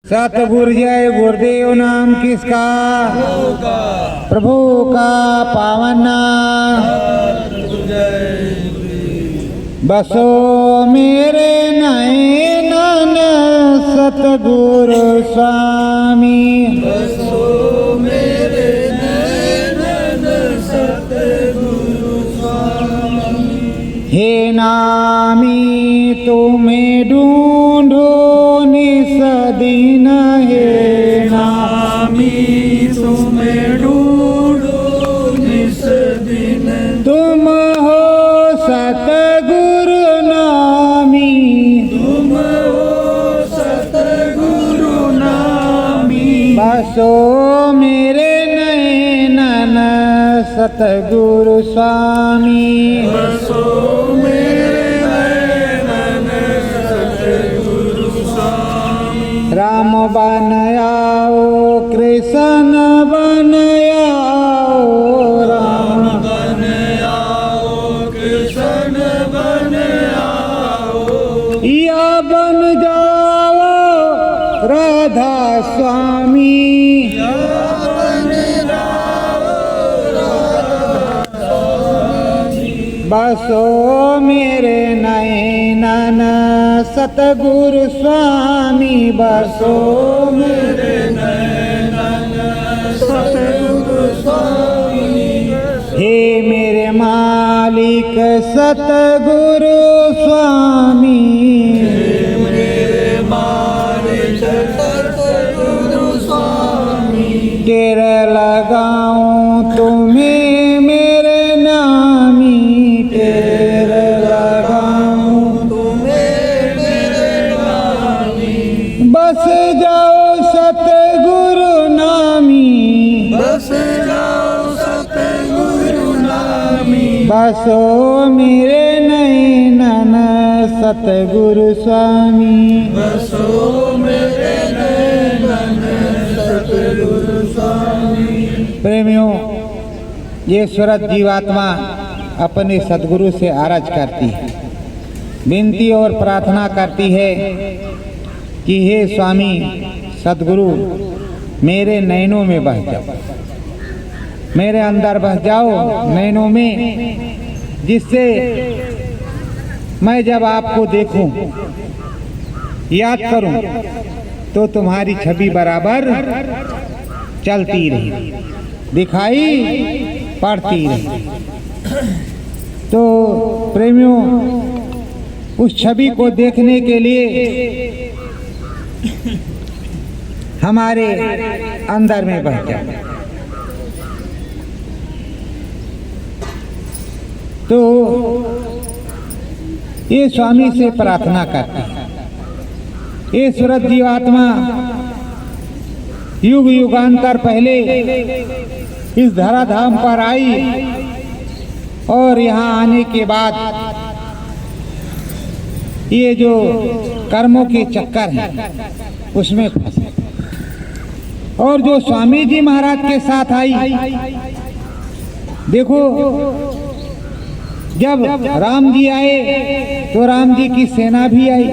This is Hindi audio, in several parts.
सतगुरु जय गुरुदेव नाम किसका? प्रभु का पावन नाम। बसो मेरे नयन सतगुरु स्वामी। बसो मेरे नयन सतगुरु स्वामी। हे नामी तुम्हें ढूंढो निस दिन। हे नामी तुम्हें ढूंढो निस दिन। तुम हो सतगुरु नामी। तुम हो सतगुरु नामी। बसो मेरे नयन सतगुरु स्वामी। बसो मेरे नयन सतगुरु स्वामी। राम बन आओ कृष्ण बन आओ। राम बन आओ कृष्ण बन आओ। या बन जाओ राधा स्वामी। बसो मेरे नयन सतगुरु स्वामी। बसो मेरे नयन सतगुरु स्वामी। हे मेरे मालिक सतगुरु स्वामी। मेरे मालिक सतगुरु स्वामी। टेर लगाऊं तुम्हें मेरे नामी। टेर लगाऊं तुम्हें मेरे नामी। बस जाओ सतगुरु नामी। बस जाओ सतगुरु नामी। बसो मेरे नयन सतगुरु स्वामी। बसो मेरे नयन सतगुरु स्वामी। प्रेमियों, ये सूरत जीवात्मा अपने सदगुरु से आरज करती है, विनती और प्रार्थना करती है कि हे स्वामी सदगुरु मेरे नैनों में बस जाओ, मेरे अंदर बस जाओ नैनों में, जिससे मैं जब आपको देखूं याद करूं तो तुम्हारी छवि बराबर चलती रही, दिखाई पड़ती रही। तो प्रेमियों, उस छवि को देखने के लिए हमारे अंदर में बह जाए। तो ये स्वामी से प्रार्थना करते हैं, ये सूरत जीवात्मा युग युगांतर पहले इस धराधाम पर आई और यहाँ आने के बाद ये जो कर्मों के चक्कर हैं उसमें फंसे, और जो स्वामी जी महाराज के साथ आई, देखो जब राम जी आए तो राम जी की सेना भी आई,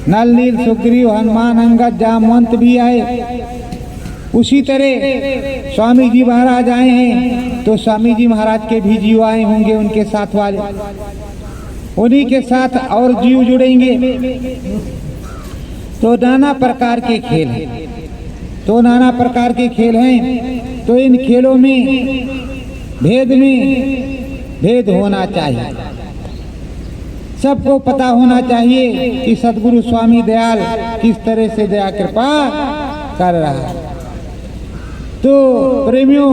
नल नील सुग्रीव हनुमान अंगद जामवंत भी आए। उसी तरह स्वामी जी महाराज आए हैं तो स्वामी जी महाराज के भी जीव आए होंगे, उनके साथ वाले, उन्हीं के साथ और जीव जुड़ेंगे। तो नाना प्रकार के खेल हैं, तो नाना प्रकार के खेल हैं। तो इन खेलों में भेद होना चाहिए, सबको पता होना चाहिए कि सदगुरु स्वामी दयाल किस तरह से दया कृपा कर रहा है। तो प्रेमियों,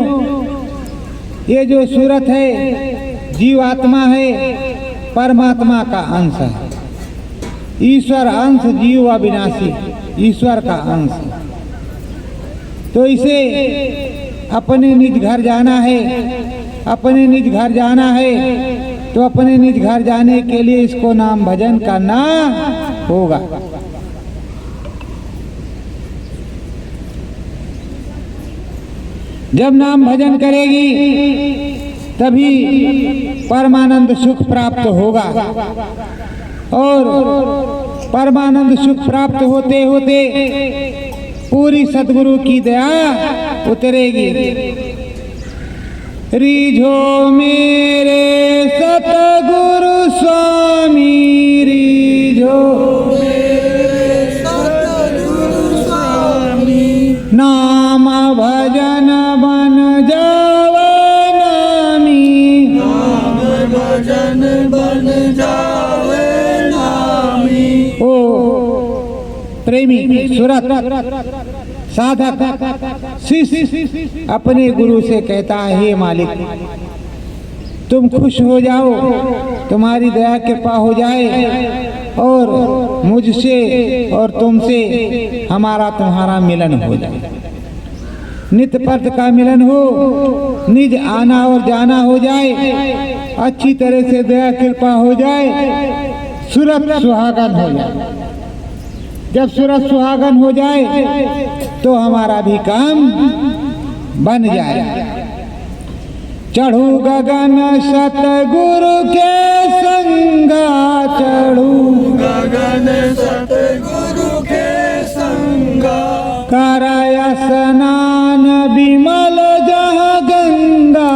ये जो सूरत है जीवात्मा है, परमात्मा का अंश है, ईश्वर अंश, जीव अविनाशी, ईश्वर का अंश। तो इसे अपने निज घर जाना है, अपने निज घर जाना है। तो अपने निज घर जाने के लिए इसको नाम भजन करना होगा। जब नाम भजन करेगी तभी परमानंद सुख प्राप्त होगा, और परमानंद सुख प्राप्त होते होते पूरी सदगुरु की दया उतरेगी। रीझो मेरे सतगुरु स्वामी, रीझो सतगुरु स्वामी, नाम भजन बन जावे नामी, नाम भजन बन जावे नामी। ओ प्रेमी सुरत साधक शिष्य अपने गुरु से कहता है, हे मालिक तुम खुश हो जाओ, तुम्हारी दया कृपा हो जाए और मुझसे और तुमसे हमारा तुम्हारा मिलन हो जाए, नित्य पर्त का मिलन हो, निज आना और जाना हो जाए, अच्छी तरह से दया कृपा हो जाए, सुरत सुहागन हो जाए। जब सुरत सुहागन हो जाए तो हमारा भी काम बन जाए। चढ़ू गगन सतगुरु के संगा, चढ़ू गगन सतगुरु के संगा, कराय स्नान विमल जहाँ गंगा,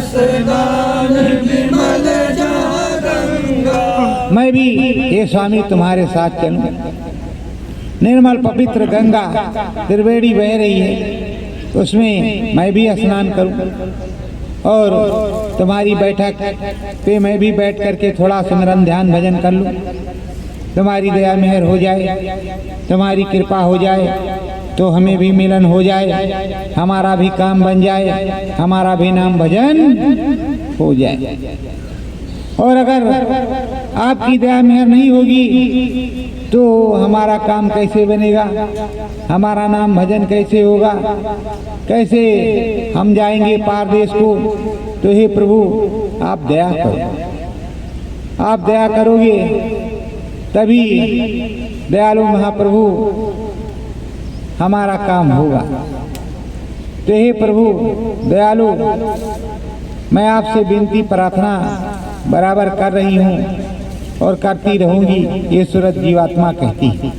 स्नान विमल जहाँ गंगा। मैं भी ये स्वामी तुम्हारे साथ चलूं। निर्मल पवित्र गंगा त्रिवेणी बह रही है, उसमें मैं भी स्नान करूं और तुम्हारी बैठक पे मैं भी बैठ करके थोड़ा सिमरन ध्यान भजन कर लूं। तुम्हारी दया मेहर हो जाए, तुम्हारी कृपा हो जाए तो हमें भी मिलन हो जाए, हमारा भी काम बन जाए, हमारा भी नाम भजन हो जाए। और अगर आपकी दया मेहर नहीं होगी तो हमारा काम कैसे बनेगा, हमारा नाम भजन कैसे होगा, कैसे हम जाएंगे पार देश को। तो हे प्रभु आप दया करो, आप दया करोगे तभी दयालु महाप्रभु हमारा काम होगा। तो हे प्रभु दयालु, मैं आपसे विनती प्रार्थना बराबर कर रही हूँ और करती रहूंगी, ये सूरत जीवात्मा कहती है।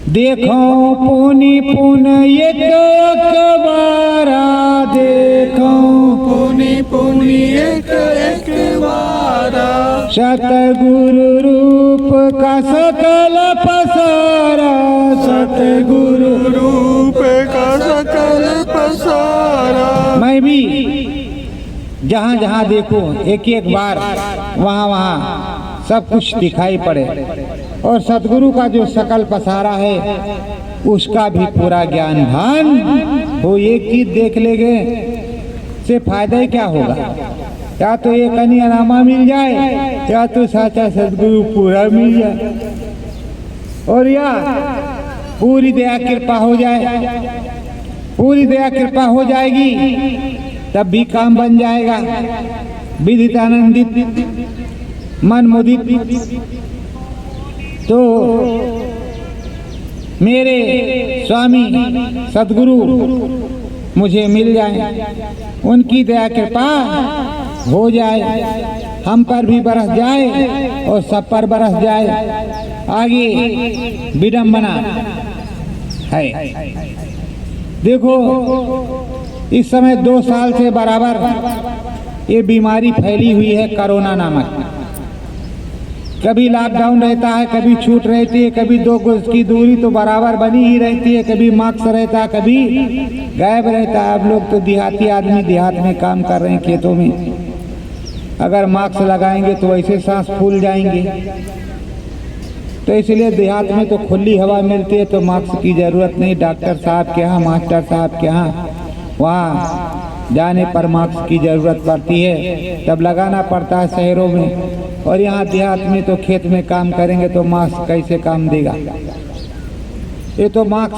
देखो पुनि पुन एक बारा, देखो पुनि पुनि एक बारा, सतगुरु रूप का सकल पसारा, सतगुरु रूप का सकल पसारा। मैं भी जहाँ जहाँ देखो एक एक बार वहाँ वहाँ सब कुछ दिखाई पड़े और सतगुरु का जो सकल पसारा है उसका भी पूरा ज्ञान भान हो। एक चीज देख लेंगे से फायदा ही क्या होगा, या तो एक कन्यानामा मिल जाए या तो साचा सतगुरु पूरा मिल जाए और या पूरी दया कृपा हो जाए। पूरी दया कृपा हो जाएगी तब भी काम बन जाएगा। विदित आनंदित मन मुदित तो मेरे स्वामी सदगुरु मुझे मिल जाए, उनकी दया कृपा हो जाए, हम पर भी बरस जाए और सब पर बरस जाए। आगे विडंबना है। देखो इस समय 2 साल से बराबर ये बीमारी फैली हुई है कोरोना नामक। कभी लॉकडाउन रहता है, कभी छूट रहती है, कभी 2 गज की दूरी तो बराबर बनी ही रहती है, कभी मास्क रहता है, कभी गायब रहता है। अब लोग तो देहाती आदमी देहात में काम कर रहे हैं खेतों में, अगर मास्क लगाएंगे तो वैसे सांस फूल जाएंगे। तो इसलिए देहात में तो खुली हवा मिलती है तो मास्क की ज़रूरत नहीं। डॉक्टर साहब के यहाँ, मास्टर साहब के यहाँ वहाँ जाने पर मास्क की ज़रूरत पड़ती है, तब लगाना पड़ता है शहरों में। और यहाँ देहात में तो खेत में काम करेंगे तो मास्क कैसे काम देगा। ये तो मास्क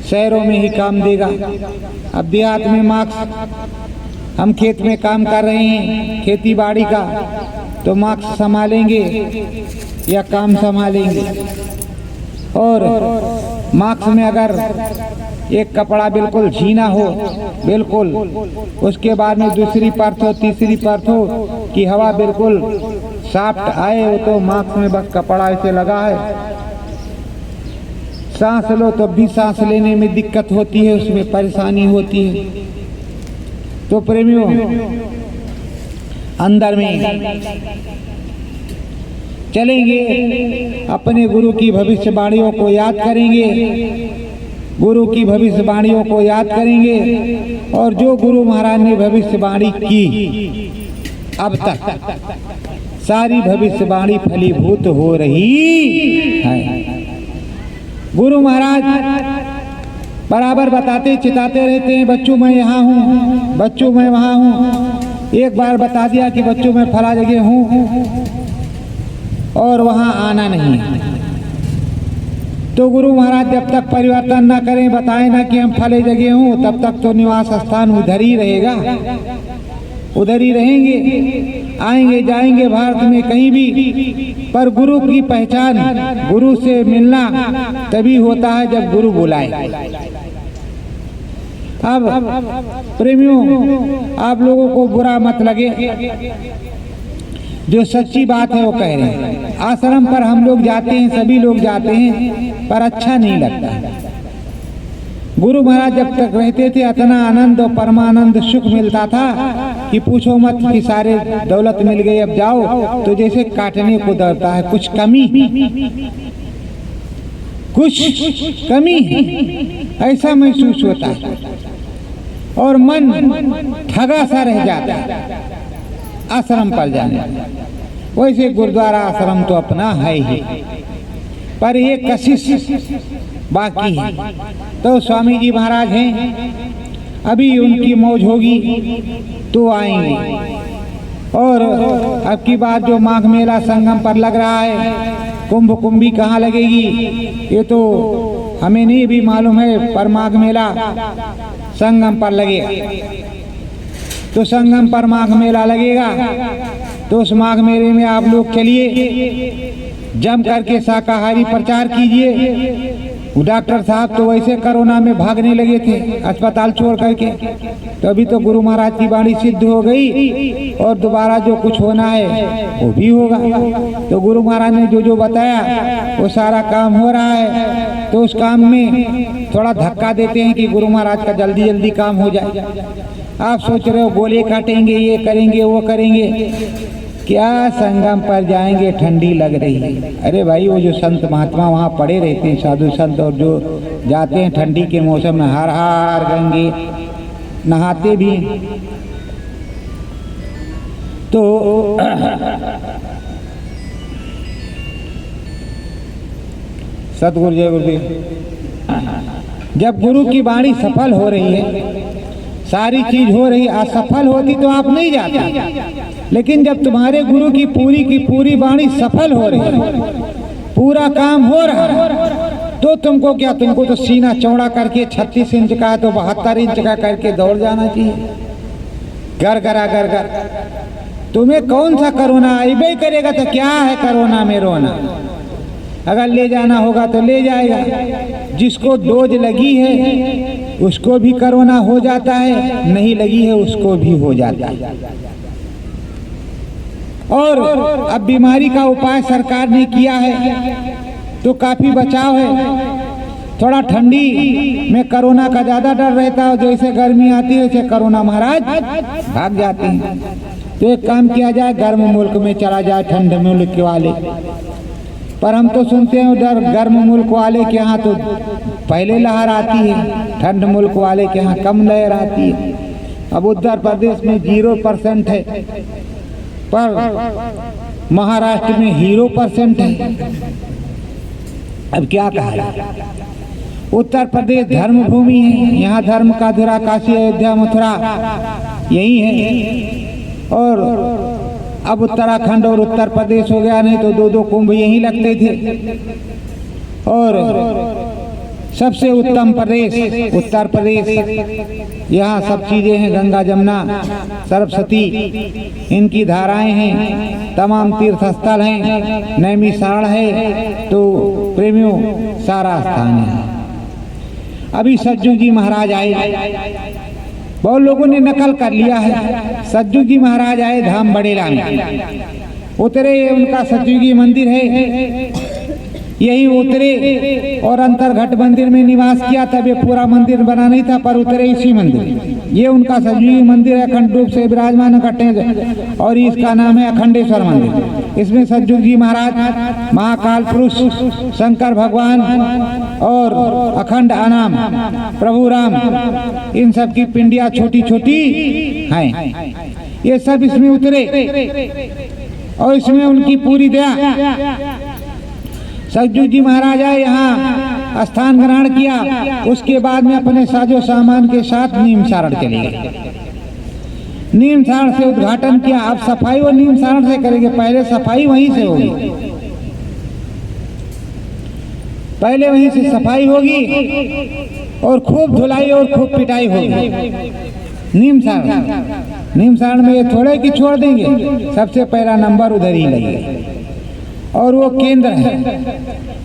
शहरों में ही काम देगा। अब देहात में मास्क, हम खेत में काम कर रहे हैं खेती बाड़ी का, तो मास्क संभालेंगे या काम संभालेंगे। और मास्क में अगर एक कपड़ा बिल्कुल झीना हो, बिल्कुल उसके बाद में दूसरी परत हो, तीसरी परत हो कि हवा बिल्कुल सॉफ्ट आए, तो मास्क में बस कपड़ा ऐसे लगा है सांस लो तो भी सांस लेने में दिक्कत होती है, उसमें परेशानी होती है। तो प्रेमियों, अंदर में चलेंगे, अपने गुरु की भविष्यवाणियों को याद करेंगे, गुरु की भविष्यवाणियों को याद करेंगे, और जो गुरु महाराज ने भविष्यवाणी की अब तक सारी भविष्यवाणी फलीभूत हो रही है। गुरु महाराज बराबर बताते चिताते रहते हैं, बच्चों मैं यहाँ हूँ, बच्चों मैं वहाँ हूँ। एक बार बता दिया कि बच्चों मैं फला जगह हूँ और वहाँ आना नहीं है, तो गुरु महाराज जब तक परिवर्तन ना करें, बताएं ना कि हम फले जगह हूँ, तब तक तो निवास स्थान उधर ही रहेगा, उधर ही रहेंगे, आएंगे जाएंगे भारत में कहीं भी। पर गुरु की पहचान, गुरु से मिलना तभी होता है जब गुरु बुलाए। अब प्रेमियों, आप लोगों को बुरा मत लगे, जो सच्ची बात है वो कह रहे हैं। आश्रम पर हम लोग जाते हैं, सभी लोग जाते हैं, पर अच्छा नहीं लगता। गुरु महाराज जब तक रहते थे इतना आनंद और परमानंद सुख मिलता था कि पूछो मत, कि सारे दौलत मिल गई, अब जाओ तो जैसे काटने को दौड़ता है, कुछ कमी ऐसा महसूस होता है, और मन ठगा सा रह जाता है आश्रम पर जाने। वैसे गुरुद्वारा आश्रम तो अपना है ही, पर ये कशिश बाकी है। तो स्वामी जी महाराज हैं, अभी उनकी मौज होगी तो आएंगे। और अब की बार जो माघ मेला संगम पर लग रहा है, कुंभ कुंभी कहाँ लगेगी ये तो हमें नहीं भी मालूम है, पर माघ मेला संगम पर लगेगा। तो संगम पर माघ मेला लगेगा, तो उस माघ मेले में आप लोग चलिए, जम करके शाकाहारी प्रचार कीजिए। डॉक्टर साहब तो वैसे कोरोना में भागने लगे थे अस्पताल छोड़ करके, तो अभी तो गुरु महाराज की वाणी सिद्ध हो गई, और दोबारा जो कुछ होना है वो भी होगा। तो गुरु महाराज ने जो जो बताया वो सारा काम हो रहा है। तो उस काम में थोड़ा धक्का देते हैं कि गुरु महाराज का जल्दी जल्दी काम हो जाए। आप सोच रहे हो गोले काटेंगे, ये करेंगे, वो करेंगे, क्या संगम पर जाएंगे, ठंडी लग रही है। अरे भाई, वो जो संत महात्मा वहाँ पड़े रहते हैं, साधु संत, और जो जाते हैं ठंडी के मौसम में हर हर गंगे नहाते भी, तो सतगुरु जय गुरुदेव। जब गुरु की वाणी सफल हो रही है, सारी चीज हो रही, असफल होती तो आप नहीं जाते। लेकिन जब तुम्हारे गुरु की पूरी वाणी सफल हो रही है, पूरा काम हो रहा है, तो तुमको क्या, तुमको तो सीना चौड़ा करके 36 इंच का है तो 72 इंच का करके दौड़ जाना चाहिए, गर। तुम्हें कौन सा कोरोना आइबे करेगा, तो क्या है कोरोना में रोना। अगर ले जाना होगा तो ले जाएगा। जिसको डोज लगी है उसको भी कोरोना हो जाता है, नहीं लगी है उसको भी हो जाता है। और अब बीमारी का उपाय सरकार ने किया है तो काफी बचाव है। थोड़ा ठंडी में कोरोना का ज्यादा डर रहता है, जैसे गर्मी आती है वैसे कोरोना महाराज भाग जाते हैं। तो एक काम किया जाए, गर्म मुल्क में चला जाए, ठंड मुल्क वाले। पर हम तो सुनते हैं उधर गर्म मुल्क वाले के यहाँ तो पहले लहर आती है, ठंड मुल्क वाले के यहाँ कम लहर आती है। अब उत्तर प्रदेश में 0% है, पर महाराष्ट्र में 0% है। अब क्या कहा, उत्तर प्रदेश धर्म भूमि है, यहाँ धर्म का धुरा, काशी अयोध्या मथुरा यही है। और अब उत्तराखंड और उत्तर प्रदेश हो गया, नहीं तो 2-2 कुंभ यहीं लगते थे। और सबसे उत्तम प्रदेश उत्तर प्रदेश, यहाँ सब चीजें हैं, गंगा जमुना सरस्वती इनकी धाराएं हैं, तमाम तीर्थ स्थल हैं, नैमिषारण्य है। तो प्रेमियों सारा स्थान है। अभी सज्जू जी महाराज आए, बहुत लोगों ने नकल कर लिया है। सज्जू जी महाराज आए धाम बड़ेला में, उतरे, उनका सज्जू जी मंदिर है, यही उतरे और अंतरघट मंदिर में निवास किया। तब ये पूरा मंदिर बना नहीं था, पर उतरे इसी मंदिर। ये उनका सजीव मंदिर है, अखंड रूप से विराजमान इकट्ठे, और इसका नाम है अखंडेश्वर मंदिर। इसमें सतयुग जी महाराज, महाकाल पुरुष, शंकर भगवान और अखंड अनाम प्रभु राम, इन सब की पिंडियां छोटी छोटी हैं। ये सब इसमें उतरे और इसमें उनकी पूरी दया। सतयुग जी महाराज आए, यहाँ स्थान ग्रहण किया। उसके बाद में अपने साजो सामान के साथ नीम सारण चले गए। नीम सारण से उद्घाटन किया। अब सफाई वो नीम सारण से करेंगे, पहले सफाई वहीं से होगी। पहले वहीं से सफाई होगी और खूब धुलाई और खूब पिटाई होगी। नीम सारण में ये थोड़े की छोड़ देंगे, सबसे पहला नंबर उधर ही लगेगा और वो केंद्र है,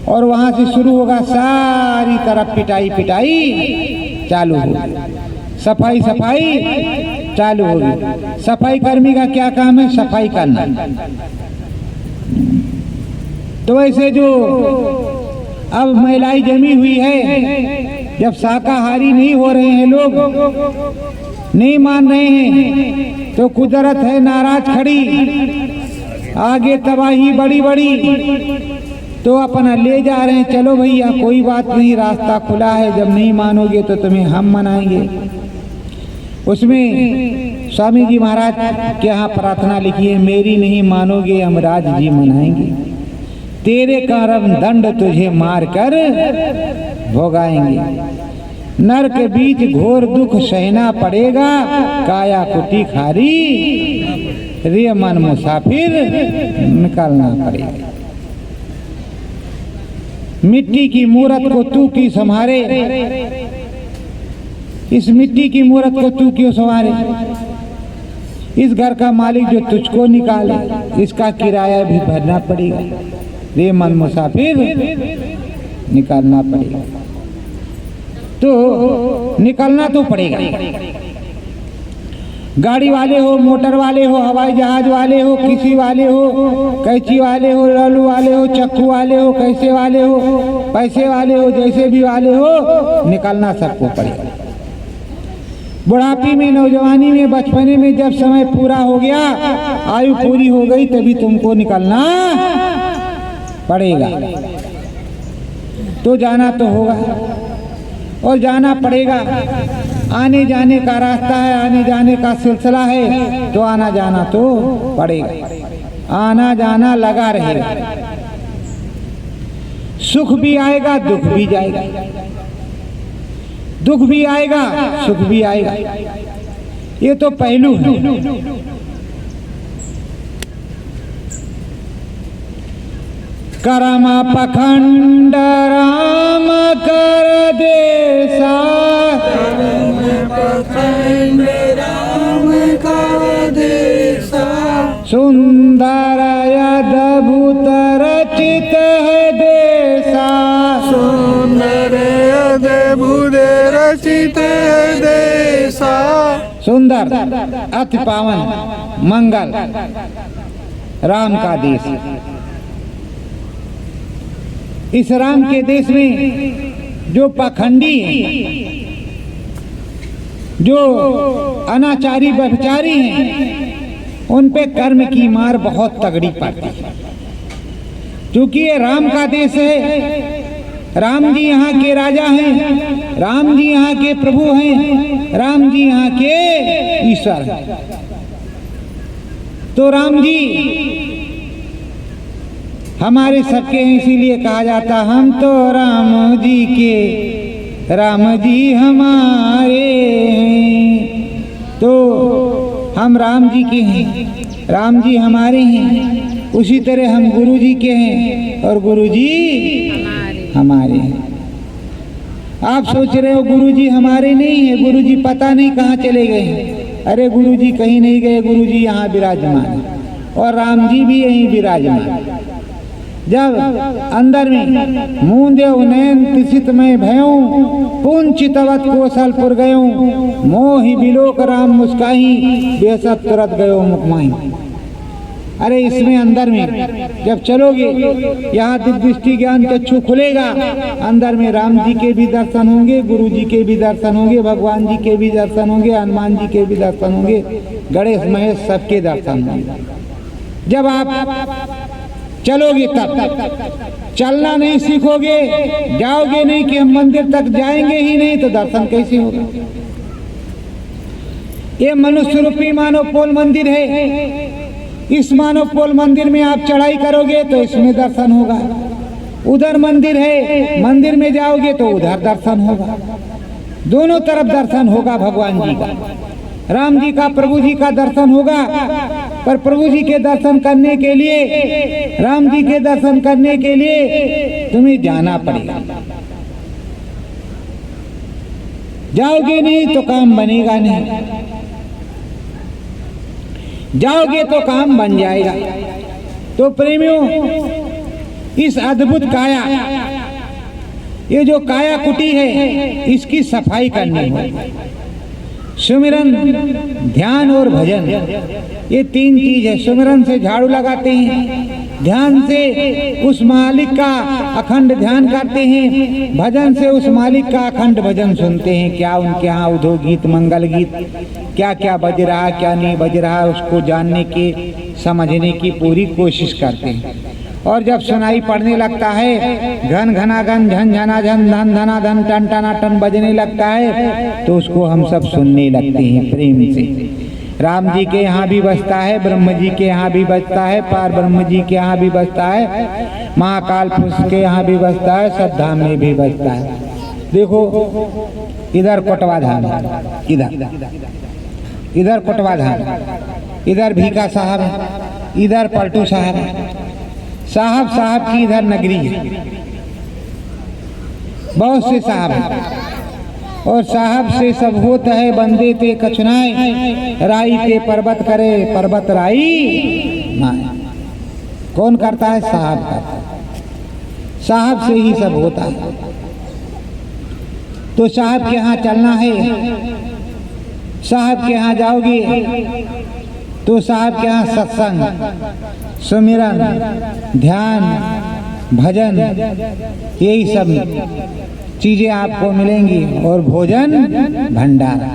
और वहां से शुरू होगा सारी तरफ पिटाई चालू होगी, सफाई चालू होगी। सफाई कर्मी का क्या काम है? सफाई करना। तो ऐसे जो अब महिलाएं जमी हुई है, जब शाकाहारी नहीं हो रहे हैं, लोग नहीं मान रहे हैं, तो कुदरत है नाराज खड़ी, आगे तबाही बड़ी तो अपना ले जा रहे हैं। चलो भैया कोई बात नहीं, रास्ता खुला है, जब नहीं मानोगे तो तुम्हें हम मनाएंगे। उसमें स्वामी जी महाराज के यहाँ प्रार्थना लिखी है, मेरी नहीं मानोगे यमराज जी मनाएंगे, तेरे कर्म दंड तुझे मार कर भोगाएंगे, नर के बीच घोर दुख सहना पड़ेगा, काया कुटी खारी रे मन मुसाफिर निकालना पड़ेगा। मिट्टी की मूरत को तू की संभारे, इस मिट्टी की मूरत को तू क्यों संभारे? इस घर का मालिक जो तुझको निकाले, इसका किराया भी भरना पड़ेगा, रे मन मुसाफिर निकालना पड़ेगा। तो निकलना तो पड़ेगा। गाड़ी वाले हो, मोटर वाले हो, हवाई जहाज वाले हो, किसी वाले हो, कैंची वाले हो, लालू वाले हो, चक्कू वाले हो, कैसे वाले हो, पैसे वाले हो, जैसे भी वाले हो, निकलना सबको पड़ेगा। बुढ़ापी में, नौजवानी में, बचपने में जब समय पूरा हो गया, आयु पूरी हो गई, तभी तुमको निकलना पड़ेगा। तो जाना तो होगा और जाना पड़ेगा। आने जाने का रास्ता है, आने जाने का सिलसिला है, तो आना जाना तो पड़ेगा। आना जाना लगा रहेगा। सुख भी आएगा, दुख भी जाएगा, दुख भी आएगा, सुख भी आएगा। ये तो पहलू है। करम पखंड राम कर देसा, पखंड राम कर देसा, सुंदर अद्भुत रचित है देसा, सुंदर अद्भुत रचित है देसा। सुंदर अति पावन मंगल राम का देश। इस राम के देश में जो पाखंडी हैं, जो अनाचारी व्यभिचारी हैं, उन पे कर्म की मार बहुत तगड़ी पड़ती है। क्योंकि ये राम का देश है, राम जी यहाँ के राजा हैं, राम जी यहाँ के प्रभु हैं, राम जी यहाँ के ईश्वर हैं। तो राम जी हमारे सबके हैं, इसीलिए कहा जाता हम तो राम जी के, राम जी हमारे हैं। तो हम राम जी के हैं, राम जी हमारे हैं। उसी तरह हम गुरु जी के हैं और गुरु जी हमारे हैं। आप सोच रहे हो गुरु जी हमारे नहीं है, गुरु जी पता नहीं कहाँ चले गए हैं। अरे गुरु जी कहीं नहीं गए, गुरु जी यहाँ विराजमान है और राम जी भी यहीं विराजमान। जब अंदर में मूंदे नयन तिसित में भयऊं, पुंचितवत कौशलपुर गयूं, मोहि बिलोक राम मुस्काही, बेसत तुरत गयो मुकमाही। अरे इसमें अंदर में जब चलोगे, यहाँ दिव्य दृष्टि ज्ञान चक्षु खुलेगा, अंदर में राम जी के भी दर्शन होंगे, गुरु जी के भी दर्शन होंगे, भगवान जी के भी दर्शन होंगे, हनुमान जी के भी दर्शन होंगे, गणेश महेश सबके दर्शन होंगे। जब आप चलोगे तब, चलना नहीं सीखोगे, जाओगे नहीं कि हम मंदिर तक जाएंगे ही नहीं, तो दर्शन कैसे होगा? ये मनुष्य रूपी मानव पोल मंदिर है। इस मानव पोल मंदिर में आप चढ़ाई करोगे तो इसमें दर्शन होगा। उधर मंदिर है, मंदिर में जाओगे तो उधर दर्शन होगा। दोनों तरफ दर्शन होगा भगवान जी का, राम जी का, प्रभु जी का दर्शन होगा। पर प्रभु जी के दर्शन करने के लिए, राम जी के दर्शन करने के लिए तुम्हें जाना पड़ेगा। जाओगे नहीं तो काम बनेगा नहीं, जाओगे तो काम बन जाएगा। तो प्रेमियों, इस अद्भुत काया, ये जो काया कुटी है, इसकी सफाई करनी है। सुमिरन, ध्यान और भजन, ये तीन चीज है। सुमिरन से झाड़ू लगाते हैं, ध्यान से उस मालिक का अखंड ध्यान करते हैं, भजन से उस मालिक का अखंड भजन सुनते हैं। क्या उनके यहाँ उद्योग गीत, मंगल गीत, क्या क्या बज रहा है, क्या नहीं बज रहा है, उसको जानने की, समझने की पूरी कोशिश करते हैं। और जब सुनाई पड़ने लगता है, घन घना घन, झन झना झन, धन धना धन, टन टना टन बजने लगता है, तो उसको हम सब सुनने लगते हैं प्रेम से। राम जी के यहाँ भी बजता है, ब्रह्म जी के यहाँ भी बजता है, पार ब्रह्म जी के यहाँ भी बजता है, महाकाल पुरुष के यहाँ भी बजता है, श्रद्धा में भी बजता है। देखो इधर कोटवा धाम, इधर कोटवा धाम, इधर भीका साहब है, इधर पलटू साहब है। साहब साहब की इधर नगरी है, बहुत से साहब हैं, और साहब से सब होता है। बंदे ते कछुनाए, राई ते पर्वत करे, पर्वत राई नाय। कौन करता है? साहब करता है। साहब से ही सब होता है। तो साहब के यहाँ चलना है, साहब के यहाँ जाओगे तो साहब के यहाँ सत्संग, सुमिरन, ध्यान, भजन, यही सब चीजें आपको मिलेंगी। और भोजन भंडारा,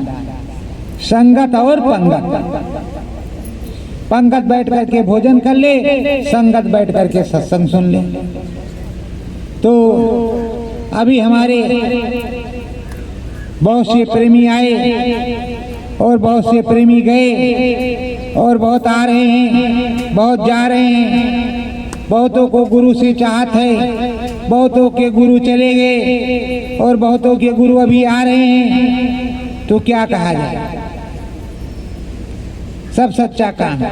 संगत और पंगत। पंगत बैठ करके भोजन कर ले, संगत बैठ करके सत्संग सुन ले। तो अभी हमारे बहुत से प्रेमी आए और बहुत से प्रेमी गए, और बहुत आ रहे हैं, बहुत जा रहे हैं। बहुतों को गुरु से चाहत है, बहुतों के गुरु चले गए, और बहुतों के गुरु अभी आ रहे हैं। तो क्या कहा जाए? सब सच्चा काम है,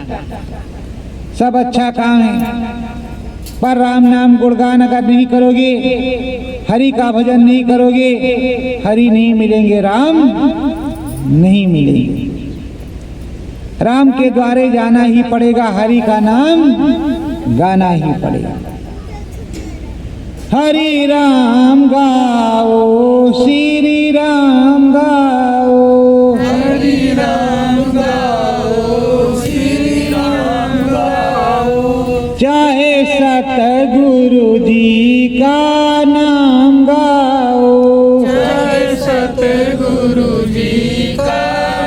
सब अच्छा काम है, पर राम नाम गुणगान अगर नहीं करोगे, हरि का भजन नहीं करोगे, हरि नहीं मिलेंगे, राम नहीं मिलेंगे। राम के द्वारे जाना ही पड़ेगा, हरि का नाम गाना ही पड़ेगा। हरि राम गाओ, श्री राम गाओ, हरि राम गाओ, श्री राम गाओ। चाहे सतगुरु जी का नाम गाओ, चाहे सतगुरु जी का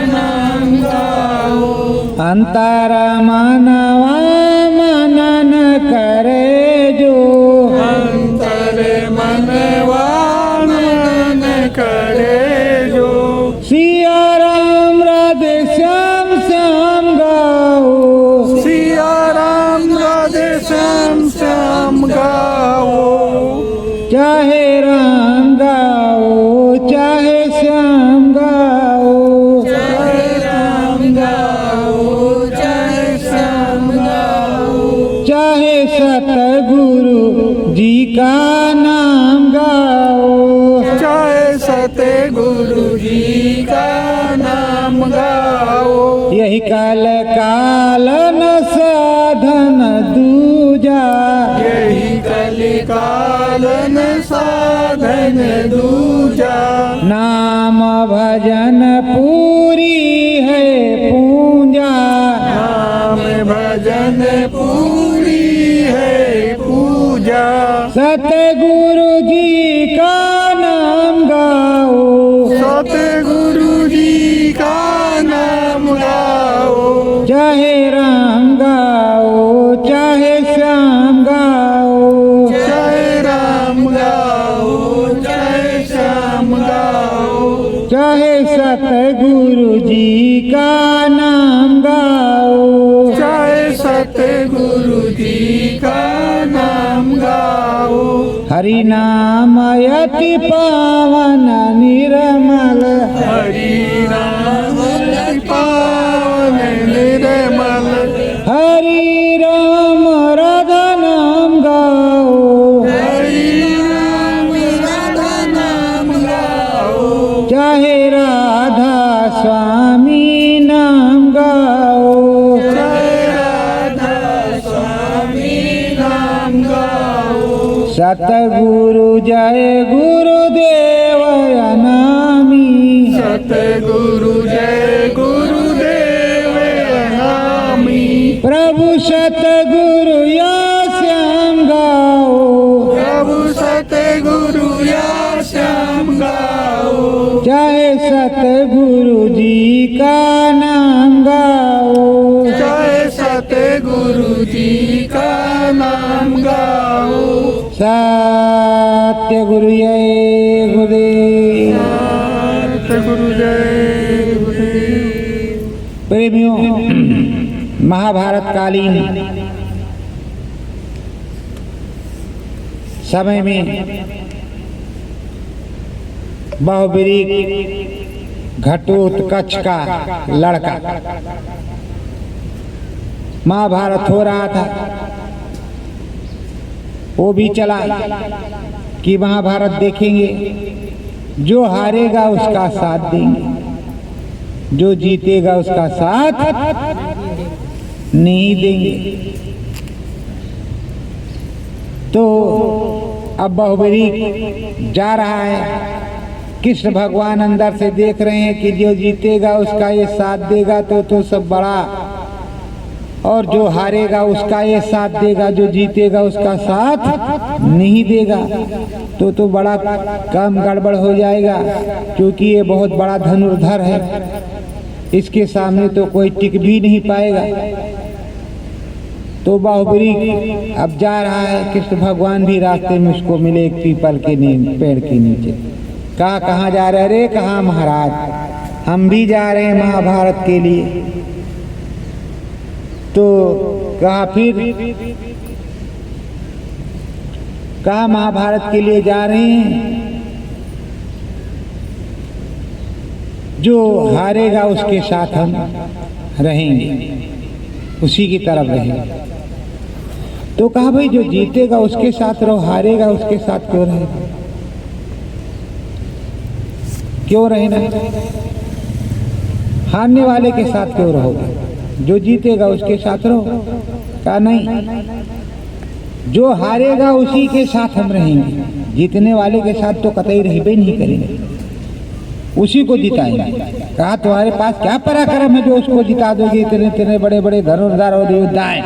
नाम गाओ। अंतर मनवा मनन करे जो, अंतर मनवा मनन करे जो। सिया राम राधे श्याम श्याम गाओ, सिया राम राधे श्याम श्याम गाओ। चाहे राम गाओ, चाहे श्याम गाओ, चाहे राम गाओ, चाहे श्याम गाओ। चाहे सतगुरु जी का नाम गाओ, चाहे सतगुरु जी का नाम गाओ। यही काल कालन साधन दूजा, यही कलिकालन साधन दूजा। नाम भजन पूरी है पूजा, नाम भजन भजन पूरी है पूजा। सतगुरु जी का नाम गाओ, सतगुरु जी का नाम गाओ। चाहे राम गाओ चाहे श्याम गाओ, चाहे राम गाओ चाहे श्याम गाओ। चाहे सतगुरु जी का नाम गाओ, चाहे सतगुरु जी का नाम गाओ। हरि नाम अति पावन निर्मल, हरि नाम पावन निर्मल। हरि राम राधा नाम गाओ, हरि राम राधा नाम गाओ। चाहे राधा स्वामी नाम गाओ, चाहे राधा स्वामी नाम गाओ। सतगुरु जय गुरुदेव अनामी, सतगुरु जय गुरुदेव नामी। प्रभु सतगुरु या श्याम गाओ, प्रभु सतगुरु या श्याम गाओ। चाहे सतगुरु जी का नाम गाओ, चाहे सतगुरु जी का नाम गाओ। सत्य गुरु जय गुरुदेव। सतगुरु जय गुरुदेव। प्रेमियों, महाभारत कालीन समय में बहुबीरी घटोत्कच का लड़का महाभारत हो रहा था। वो भी चला कि महाभारत देखेंगे, जो हारेगा उसका साथ देंगे, जो जीतेगा उसका साथ नहीं देंगे। तो अब बहुबरी जा रहा है, कृष्ण भगवान अंदर से देख रहे हैं कि जो जीतेगा उसका ये साथ देगा तो सब बड़ा, और जो हारेगा उसका ये साथ देगा, जो जीतेगा उसका साथ नहीं देगा तो बड़ा काम गड़बड़ हो जाएगा, क्योंकि ये बहुत बड़ा धनुर्धर है, इसके सामने तो कोई टिक भी नहीं पाएगा। तो बाहुबली अब जा रहा है, कृष्ण भगवान भी रास्ते में उसको मिले एक पीपल के पेड़ के नीचे। कहा कहाँ जा रहे? अरे कहाँ महाराज, हम भी जा रहे हैं महाभारत के लिए। तो कहा फिर, कहा महाभारत के लिए जा रहे हैं, जो हारेगा उसके साथ हम रहेंगे, उसी की तरफ रहेंगे। तो कहा भाई जो जीतेगा उसके साथ रहो, हारेगा उसके साथ क्यों रहे? क्यों रहना? हारने वाले के साथ क्यों रहोगे? जो जीतेगा उसके साथ रहो। कहा नहीं, जो हारेगा उसी के साथ हम रहेंगे, जीतने वाले के साथ तो कतई रहबे नहीं करेंगे, उसी को जिताएंगे। कहा तुम्हारे पास क्या पराक्रम है जो उसको जिता दोगे? इतने इतने बड़े बड़े धनुर्धर और योद्धाएं,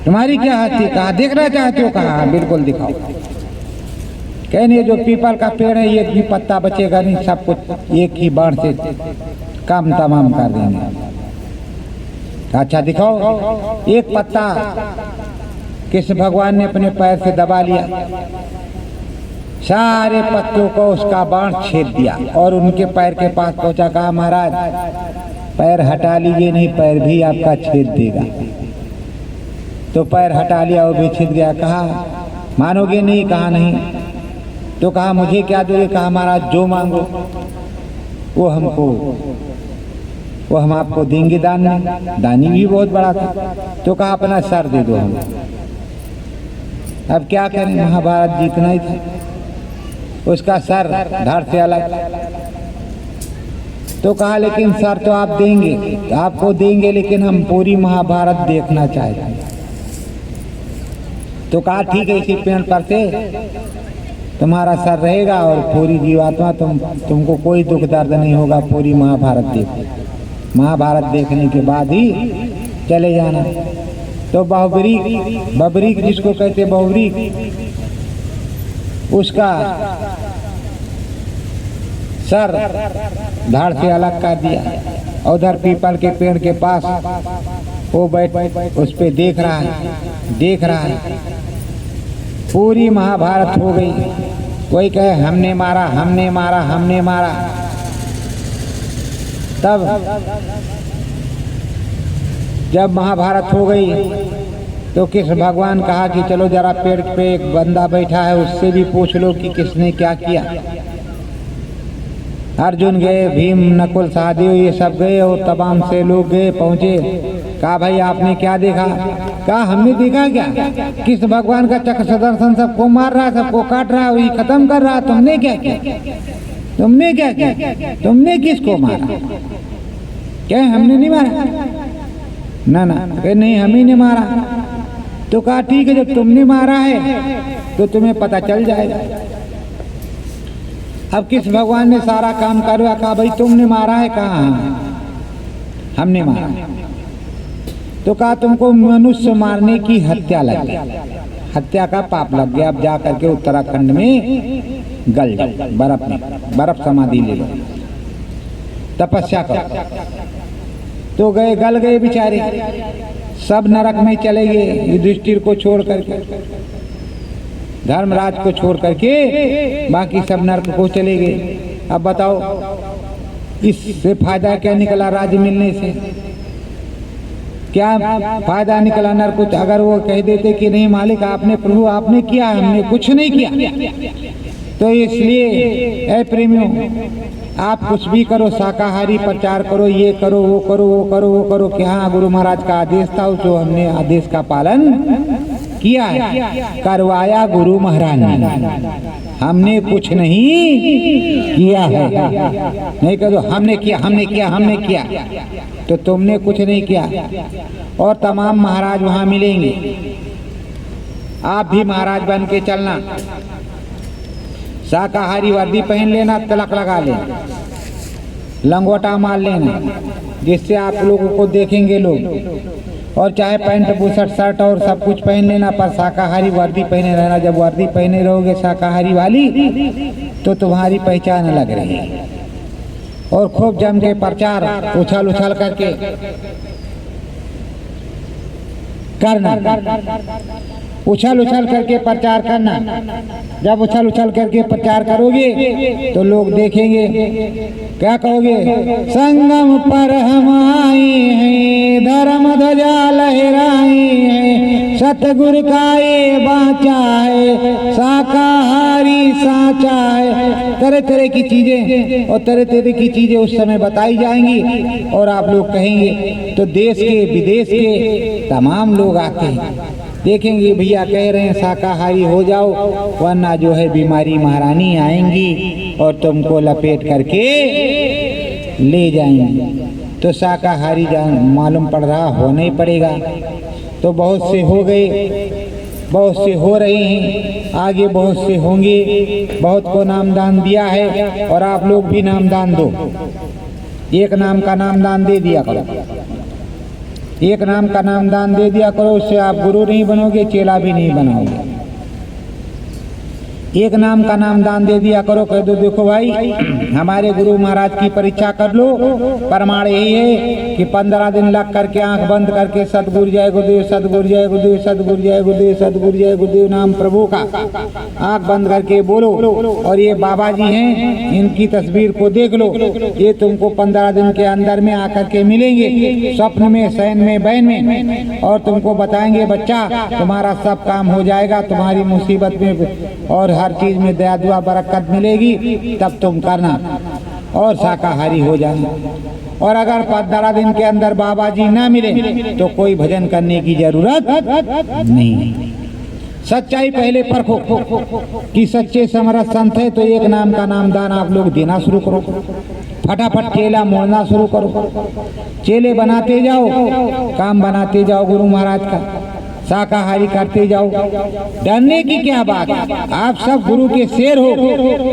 तुम्हारी क्या हाथ थी? कहा देखना चाहते हो? कहा बिल्कुल दिखाओ। कहने जो पीपल का पेड़ है, एक भी पत्ता बचेगा नहीं, सब कुछ एक ही बाण से काम तमाम कर देंगे। अच्छा दिखाओ। एक पत्ता कृष्ण भगवान ने अपने पैर से दबा लिया, सारे पत्तों को उसका बाण छेद दिया और उनके पैर के पास पहुंचा। कहा महाराज पैर हटा लीजिए, नहीं पैर भी आपका छेद देगा। तो पैर हटा लिया, वो भी छिद गया। कहा मानोगे नहीं? कहा नहीं। तो कहा मुझे क्या दोगे? कहा महाराज जो मांगो वो हम आपको देंगे दान में। दानी भी बहुत बड़ा था। तो कहा अपना सर दे दो हमें। अब क्या करें, महाभारत जीतना ही था, उसका सर धड़ से अलग। तो कहा लेकिन सर तो आप देंगे, आपको देंगे, लेकिन हम पूरी महाभारत देखना चाहते हैं। तो कहा ठीक है, इसी पेड़ पर से तुम्हारा सर रहेगा और पूरी जीवात्मा तुमको कोई दुख दर्द नहीं होगा, पूरी महाभारत देखो। महाभारत देखने के बाद ही चले जाना। तो बहुबरीक, बबरीक जिसको कहते बहुबरीक, उसका सर धड़ से अलग कर दिया। उधर पीपल के पेड़ के पास वो बैठ उस पे देख रहा है। पूरी महाभारत हो गई। कोई कहे हमने मारा। तब जब महाभारत हो गई तो कृष्ण भगवान कहा कि चलो जरा पेड़ पे एक बंदा बैठा है, उससे भी पूछ लो कि किसने क्या किया। अर्जुन गए, भीम, नकुल, सहदेव ये सब गए और तमाम से लोग गए, पहुंचे। कहा भाई आपने क्या देखा? कहा हमने देखा क्या, कृष्ण भगवान का चक्र सुदर्शन सबको मार रहा, सबको काट रहा, वही खत्म कर रहा। तुमने क्या किया? तुमने किसको मारा? क्या हमने नहीं मारा? ना नहीं हम ही ने मारा। तो कहा ठीक है, जब तुमने मारा है तो तुम्हें पता चल जाएगा। अब कृष्ण भगवान ने सारा काम करवा। कहा भाई तुमने मारा है? कहा हमने मारा। तो कहा तुमको मनुष्य मारने की हत्या लग गई, हत्या का पाप लग गया। अब जा करके उत्तराखंड में गल जाओ, बर्फ समाधि ले लो, तपस्या करो। तो गए, गल गए बेचारे, सब नरक में चले गए। युधिष्ठिर को छोड़ करके, धर्मराज को छोड़ करके बाकी सब नरक को चले गए। अब बताओ इससे फायदा क्या निकला? राज्य मिलने से क्या फायदा निकला? नरक। अगर वो कह देते कि नहीं मालिक आपने, प्रभु आपने किया, हमने कुछ नहीं किया। तो इसलिए ऐ प्रेमियों, आप कुछ भी करो, शाकाहारी प्रचार करो, ये करो, वो करो कि हाँ गुरु महाराज का आदेश था, जो हमने आदेश का पालन किया है, करवाया गुरु महाराज ने। हमने कुछ नहीं किया है। नहीं कहो हमने किया, तो तुमने कुछ नहीं किया। और तमाम महाराज वहाँ मिलेंगे, आप भी महाराज बन के चलना। शाकाहारी वर्दी पहन लेना, तिलक लगा लेना, लंगोटा मार लेना, जिससे आप लोगों को देखेंगे लोग। और चाहे पैंट बुशर्ट शर्ट और सब कुछ पहन लेना, पर शाकाहारी वर्दी पहने रहना। जब वर्दी पहने रहोगे शाकाहारी वाली, तो तुम्हारी पहचान अलग रहेगी। और खूब जम के प्रचार उछल करके करना, उछल करके प्रचार करना। जब उछल करके प्रचार करोगे तो लोग देखेंगे, क्या कहोगे? संगम पर हम आए हैं, धर्म ध्वजा लहराए हैं, सतगुरु का ये बाचा है, शाकाहारी साचा है। तरह की चीजें और तरह की चीजें उस समय बताई जाएंगी और आप लोग कहेंगे। तो देश के विदेश के तमाम लोग आते हैं, देखेंगे भैया कह रहे हैं शाकाहारी हो जाओ, वरना जो है बीमारी महारानी आएंगी और तुमको लपेट करके ले जाएंगी। तो शाकाहारी मालूम पड़ रहा, होना ही पड़ेगा। तो बहुत से हो गए, बहुत से हो रहे हैं, आगे बहुत से होंगे। बहुत को नामदान दिया है और आप लोग भी नामदान दो। एक नाम का नामदान दे दिया करो, एक नाम का नामदान दे दिया करो। उससे आप गुरु नहीं बनोगे, चेला भी नहीं बनोगे। एक नाम का नामदान दे दिया करो, कह दो देखो भाई हमारे गुरु महाराज की परीक्षा कर लो। प्रमाण यही है कि 15 दिन लग करके आंख बंद करके सतगुरु जय गुरुदेव, सतगुरु जय गुरुदेव, सतगुरु जय गुरुदेव, सतगुरु जय गुरुदेव नाम प्रभु का आंख बंद करके बोलो। और ये बाबा जी हैं, इनकी तस्वीर को देख लो। ये तुमको 15 दिन के अंदर में आकर के मिलेंगे, स्वप्न में, शयन में, बैन में, और तुमको बताएंगे बच्चा तुम्हारा सब काम हो जाएगा, तुम्हारी मुसीबत में और हर चीज में दया दुआ बरकत मिलेगी। तब तुम करना और शाकाहारी हो जाना। और अगर 15 दिन के अंदर बाबा जी ना मिले तो कोई भजन करने की जरूरत नहीं। सच्चाई पहले परखो कि सच्चे समरथ संत है, तो एक नाम का नामदान आप लोग देना शुरू करो। फटाफट चेला मोड़ना शुरू करो, चेले बनाते जाओ, काम बनाते जाओ गुरु महाराज का। शाकाहारी करते जाओ। डरने की क्या बात है, आप सब गुरु के शेर हो,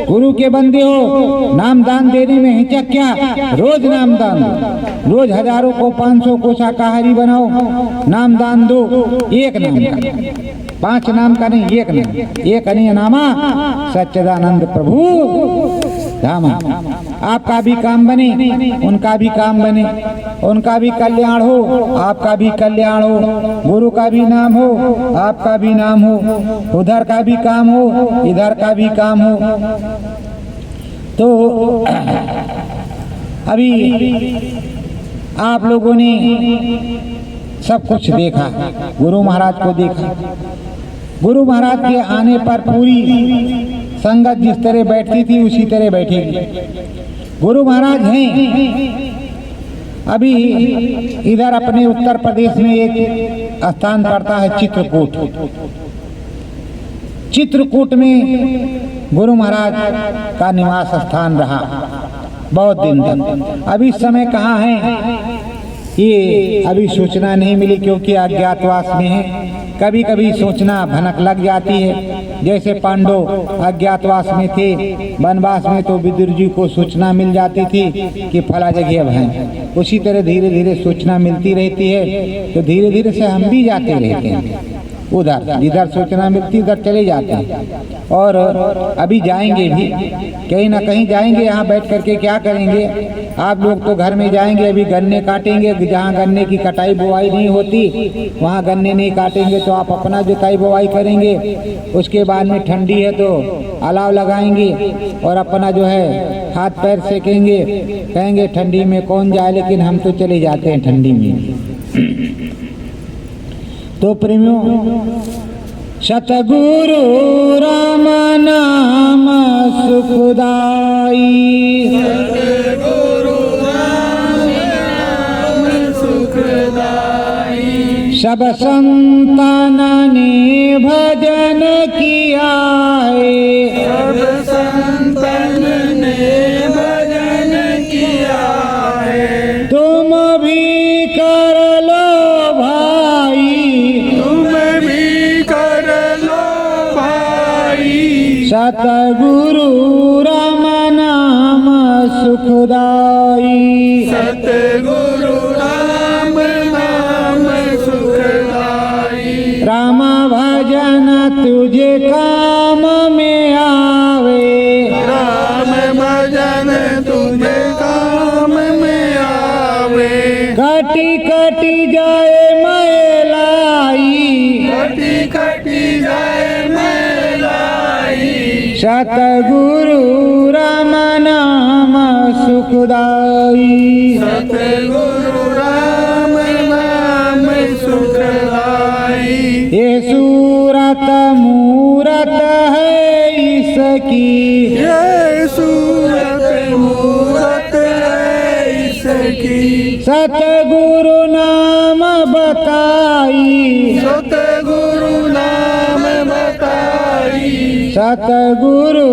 गुरु के बंदे हो। नाम दान देने में हिचक क्या, रोज नाम दान दो, रोज हजारों को 500 को शाकाहारी बनाओ, नाम दान दो। एक नाम का, 5 नाम का नहीं, एक नाम, एक अनीय नामा सच्चिदानंद प्रभु धामा। आपका भी काम बने, उनका भी काम बने, उनका भी कल्याण हो, आपका भी कल्याण हो, गुरु का भी नाम हो, आपका भी नाम हो, उधर का भी काम हो, इधर का भी काम हो। तो अभी आप लोगों ने सब कुछ देखा, गुरु महाराज को देखा। गुरु महाराज के आने पर पूरी संगत जिस तरह बैठती थी उसी तरह बैठेगी। गुरु महाराज हैं। अभी इधर अपने उत्तर प्रदेश में एक स्थान पड़ता है चित्रकूट। चित्रकूट में गुरु महाराज का निवास स्थान रहा बहुत दिन तक। अभी समय कहाँ है ये अभी सूचना नहीं मिली, क्योंकि अज्ञातवास में है। कभी कभी सूचना भनक लग जाती है, जैसे पांडव अज्ञातवास में थे वनवास में, तो विदुर जी को सूचना मिल जाती थी कि फला जगह अब हैं। उसी तरह धीरे धीरे सूचना मिलती रहती है, तो धीरे धीरे से हम भी जाते रहते हैं उधर, जिधर सूचना मिलती उधर चले जाते हैं। और अभी जाएंगे भी, कहीं ना कहीं जाएंगे। यहाँ बैठ करके क्या करेंगे, आप लोग तो घर में जाएंगे, अभी गन्ने काटेंगे। जहाँ गन्ने की कटाई बुआई नहीं होती वहाँ गन्ने नहीं काटेंगे, तो आप अपना जुताई बुआई करेंगे। उसके बाद में ठंडी है तो अलाव लगाएंगे और अपना जो है हाथ पैर सेकेंगे। कहेंगे ठंडी में कौन जाए, लेकिन हम तो चले जाते हैं ठंडी में। तो प्रेमियों, सतगुरु राम नाम सुखदाई, सतगुरु राम नाम सुखदाई। सब संतान ने भजन किया है, सब संतन ने भजन किया है। तुम भी कर लो भाई, तुम भी कर लो भाई। सतगुरु राम नाम सुखदाई। सतगुरु राम नाम सुखदाई। राम भजन तुझे काम में आवे, राम भजन तुझे काम में आवे। कटी कटी जाए मैलाई, कटी कटी जाए मैलाई। सतगुरु राम नाम सुखदाई। सतगुरु राम नाम सुखदाई। ये सूरत मूरत है इसकी, ये सूरत मूरत है इसकी। सतगुरु नाम बताई, सतगुरु नाम बताई। सतगुरु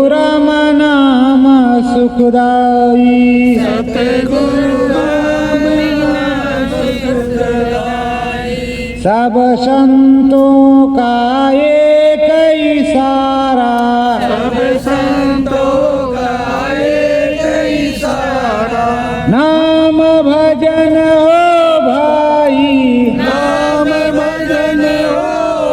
राम नाम सुखदाई। सतगुरु राम नाम सुखदाई। सब संतों का एक इशारा, सब संतों का एक इशारा। नाम भजन हो भाई, नाम भजन हो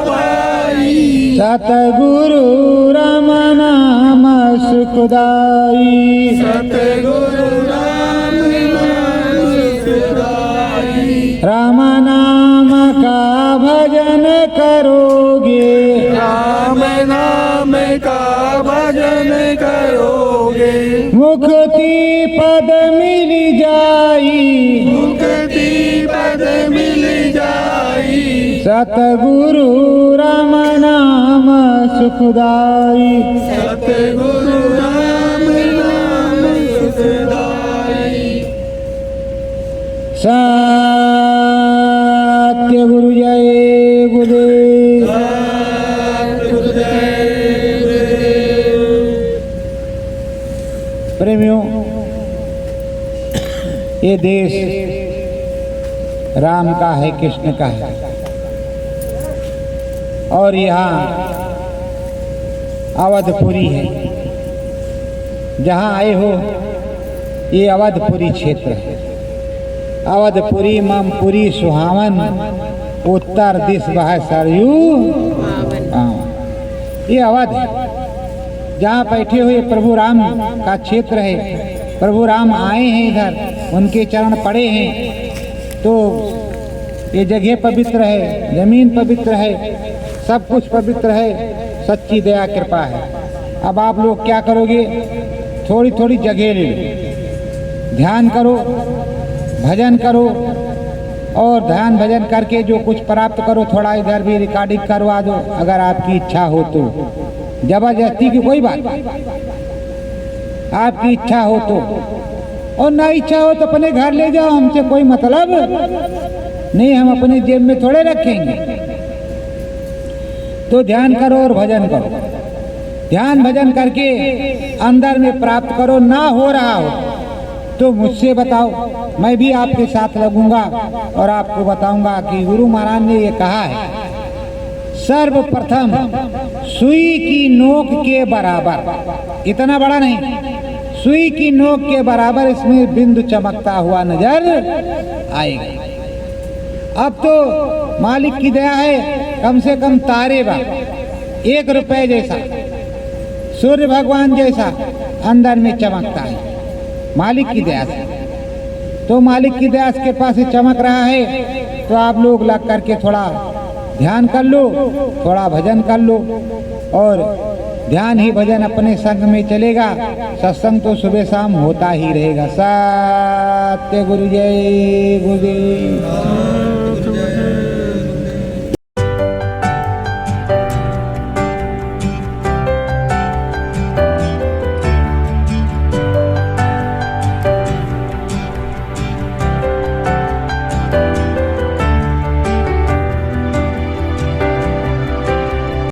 भाई। सतगुरु राम नाम सुखदाई। सतगुरु राम नाम सुखदाई। राम नाम का भजन करोगे, राम नाम का भजन करोगे। मुक्ति पद मिल जाई, मुक्ति पद मिल जाई। सतगुरु राम नाम सुखदाई। सतगुरु राम नाम सुखदाई। सत्य गुरु जय गुरुदेव। प्रेमियों, ये देश राम का है, कृष्ण का है। और यहाँ अवधपुरी है, जहाँ आए हो ये अवधपुरी क्षेत्र है। अवधपुरी ममपुरी सुहावन, उत्तर दिश बह सरयू पावन। ये अवध है, जहाँ बैठे हुए प्रभु राम का क्षेत्र है। प्रभु राम आए हैं इधर, उनके चरण पड़े हैं, तो ये जगह पवित्र है, जमीन पवित्र है, सब कुछ पवित्र है। सच्ची दया कृपा है। अब आप लोग क्या करोगे, थोड़ी थोड़ी जगह ले लो, ध्यान करो, भजन करो, और ध्यान भजन करके जो कुछ प्राप्त करो थोड़ा इधर भी रिकॉर्डिंग करवा दो, अगर आपकी इच्छा हो तो। जबरदस्ती की कोई बात, आपकी इच्छा हो तो, और ना इच्छा हो तो अपने घर ले जाओ, हमसे कोई मतलब नहीं, हम अपनी जेब में थोड़े रखेंगे। तो ध्यान करो और भजन करो, ध्यान भजन करके अंदर में प्राप्त करो। ना हो रहा हो तो मुझसे बताओ, मैं भी आपके साथ लगूंगा और आपको बताऊंगा कि गुरु महाराज ने ये कहा है, सर्वप्रथम सुई की नोक के बराबर, इतना बड़ा नहीं, सुई की नोक के बराबर इसमें बिंदु चमकता हुआ नजर आएगा। अब तो मालिक की दया है, कम से कम तारे बा 1 रुपए जैसा, सूर्य भगवान जैसा अंदर में चमकता है मालिक की दया से। तो मालिक की दया के पास से चमक रहा है, तो आप लोग लग करके थोड़ा ध्यान कर लो, थोड़ा भजन कर लो, और ध्यान ही भजन अपने संग में चलेगा। सत्संग तो सुबह शाम होता ही रहेगा। सत्य गुरु जय गुरुदेव।